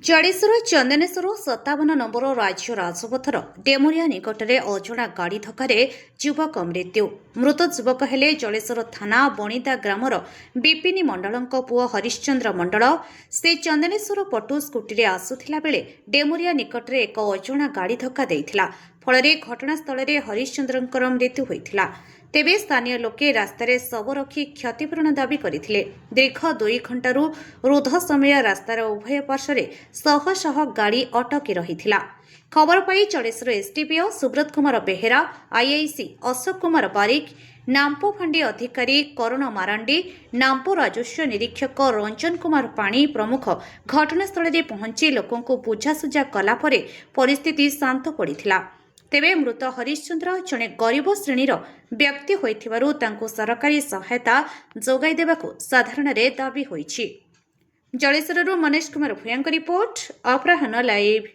Jaleswar Chandaneswar 57 number ରାଜ୍ୟ ରାଜପଥର ଡେମୁରିଆ ନିକଟରେ ଅଜଣା ଗାଡ଼ି ଧକ୍କାରେ ଯୁବକ ମୃତ୍ୟୁ। ମୃତ ଯୁବକ ହେଲେ ଜଳେଶ୍ୱର ଥାନା ବଣିଦା ଗ୍ରାମର ବିପିନି ମଣ୍ଡଳଙ୍କ ପୁଅ ହରିଶ୍ଚନ୍ଦ୍ର ମଣ୍ଡଳ। ସେ ଚନ୍ଦନେଶ୍ୱର ପଟୁ ସ୍କୁଟିରେ ଆସୁଥିଲା ବେଳେ ଡେମୁରିଆ ନିକଟରେ ଏକ ଅଜଣା ଗାଡ଼ି ଧକ୍କା ଦେଇଥିଲା। ଫଳରେ ଘଟଣାସ୍ଥଳରେ ହରିଶ୍ଚନ୍ଦ୍ରଙ୍କର ମୃତ୍ୟୁ ହୋଇଥିଲା। ତେବେ ସ୍ଥାନୀୟ ଲୋକେ ରାସ୍ତାରେ ଶବ ରଖି କ୍ଷତିପୂରଣ ଦାବି କରିଥିଲେ। ଦୀର୍ଘ 2 ଘଣ୍ଟାରୁ ରୁଦ୍ଧ ସମୟ ରାସ୍ତାର ଉଭୟ ପାର୍ଶ୍ୱରେ ଶହ ଶହ ଗାଡ଼ି ଅଟକି ରହିଥିଲା। ଖବର ପାଇ ଜଳେଶ୍ୱର ଏସ୍ଡିପିଓ ସୁବ୍ରତ କୁମାର ବେହେରା, ଆଇଆଇସି ଅଶୋକ କୁମାର ବାରିକ, ନାମ୍ପୋ ଫାଣ୍ଡି ଅଧିକାରୀ କରଣ ମାରାଣ୍ଡି, ନାମ୍ପୋ ରାଜସ୍ୱ ନିରୀକ୍ଷକ ରଞ୍ଜନ କୁମାର ପାଣି ପ୍ରମୁଖ ଘଟଣାସ୍ଥଳରେ ପହଞ୍ଚି ଲୋକଙ୍କୁ ବୁଝାସୁଝା କଲା ପରେ ପରିସ୍ଥିତି ଶାନ୍ତ ପଡ଼ିଥିଲା। ତେବେ ମୃତ ହରିଶ୍ଚନ୍ଦ୍ର ଜଣେ ଗରିବ ଶ୍ରେଣୀର ବ୍ୟକ୍ତି ହୋଇଥିବାରୁ ତାଙ୍କୁ ସରକାରୀ ସହାୟତା ଯୋଗାଇ ଦେବାକୁ ସାଧାରଣରେ ଦାବି ହୋଇଛି। ଜଳେଶ୍ୱରରୁ ମନୀଷ କୁମାର ଭୂୟାଙ୍କ ରିପୋର୍ଟ, ଅପରାହ୍ନ ଲାଇଭ୍।